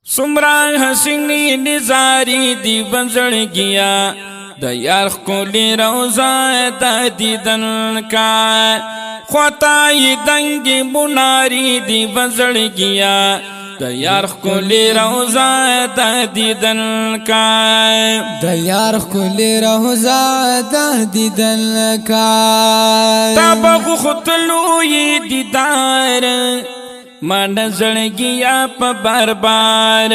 سمرا حسینی نزاری دی بنزڑگیا د یار خکولی روزا د دیدن کا خطای دنگی بناری دی بنزڑگیا د یار خکولی روزا د دیدن کا د یار خکولی روزا د دیدن کا تابغ خطلوی دیدار من زړګیا په بار بار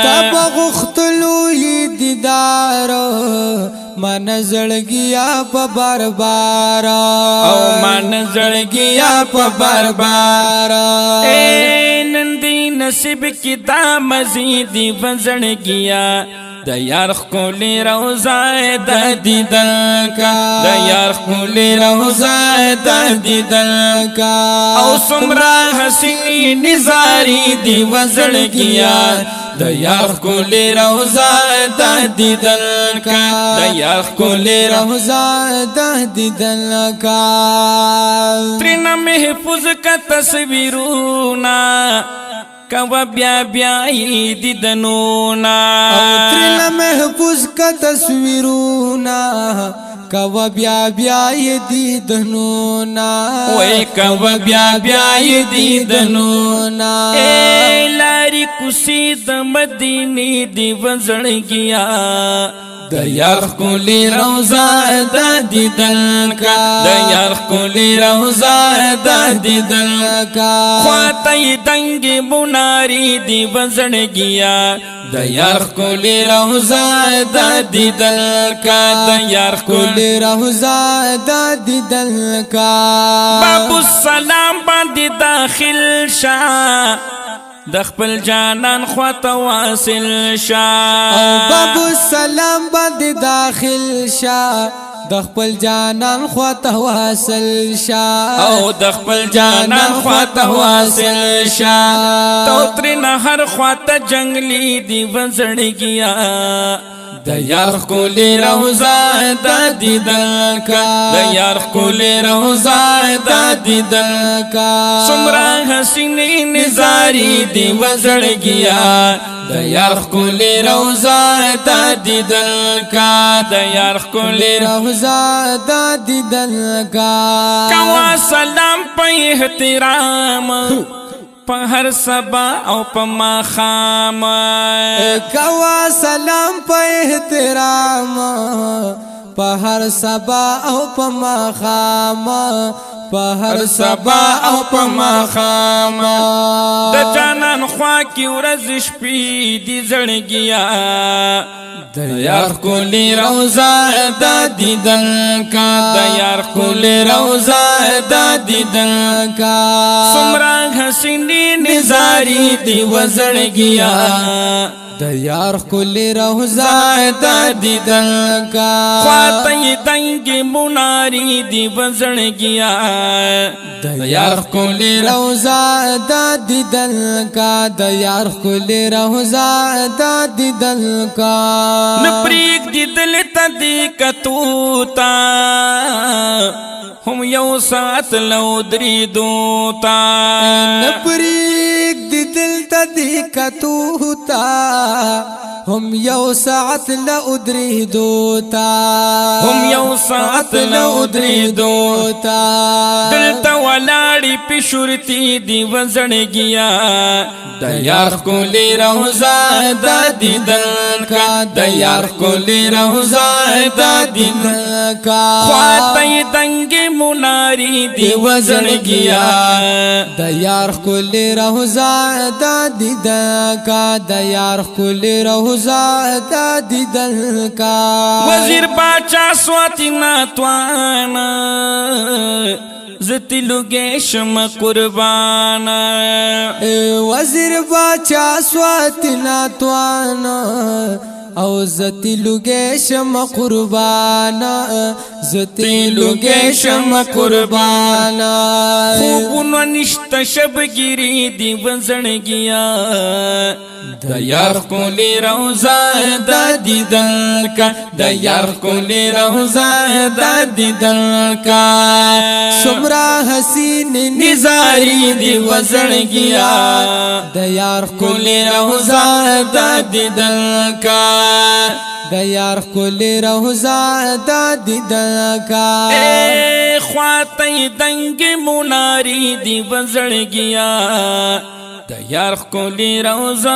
تب غختلوی دیدار من زړګیا په بار بار او من زړګیا په بار بار اے نندی نصیب کی دا مزیدی وزړګیا د یار خکولی روزا د دیدن کا د یار خکولی روزا د دیدن کا او سمرا حسینی نزاری دی وزړګیا د یار خکولی روزا د دیدن کا د یار خکولی روزا د دیدن کا ترنا محفوظ کا تصویرونا کوا بیا بیا دیدنونا ترنا محفوظ کا تصویرونا کوا بیا بیا دیدنونا وی کوا بیا بیا دیدنونا اے لاری کسی د مدینی دی وزړګیا د یار خکولی روزا د دیدن کا د یار خکولی روزا د دیدن کا خواتی دنگی بناری دی وزړګیا د یار خکولی روزا د دیدن کا د یار خکولی روزا د دیدن کا باب السلام باندې داخل شاه د خپل جانان خواته واصل شاه باب السلام باندې داخل شاه د خپل جانان خواته واصل شاه او د خپل جانان خواته واصل شاه تو ترنه هر خواته جنگلی دی وزړګیا د یار خکولی روزا د دیدن کا د یار خکولی روزا د دیدن کا سمرا حسینی نزاری دی وزړګیا د یار خکولی روزا د دیدن کا د یار خکولی روزا د دیدن کا کوا سلام په احترام په هر سبا او په ماخام کوا سلام په احترام په هر سبا او په ماخام په هر سبا او په ماخام د جانان خوا کی ورځ شپې دی زړګیا د یار خکولی روزا د دیدن کا د یار خکولی روزا د دیدن کا سمرا حسینی نزاری دی وزړګیا د یار خکولی روزا د دیدن کا خواتی دنگی مناری دی وزړګیا د یار خکولی روزا د دیدن کا د یار خکولی روزا د دیدن کا نپریک دی دل تا دی کتوتا هم یو ساعت لو دریدوتا نپریک دی دل تا دی کتوتا هم یو ساعت لأدریدوتا هم یو ساعت لو دریدوتا دلتا ولاړی پشورتی دی وزړګیا د یار خکولی روزا د دیدن کا د یار خکولی روزا د دیدن کا خواتی دنگی مناری دی وزړګیا د یار خکولی روزا د دیدن کا د یار خکولی روزا د دیدن کا وزیر باچا سواتی ناتوانا زتی لگے شم قربان وزیر باچا سوات ناتوانا او زتی لگے شم قربان زتی لگے شم قربان خوبونو نشت شب گیری دی وزړګیا د یار کولی روزا د دیدن کا د یار کولی روزا د دیدن کا سمرا حسین نزاری دی وزړګیا د یار کولی روزا د دیدن کا د یار کولی روزا د دیدن کا خواته دنګ موناری دی وزړګیا د یار کولی روزا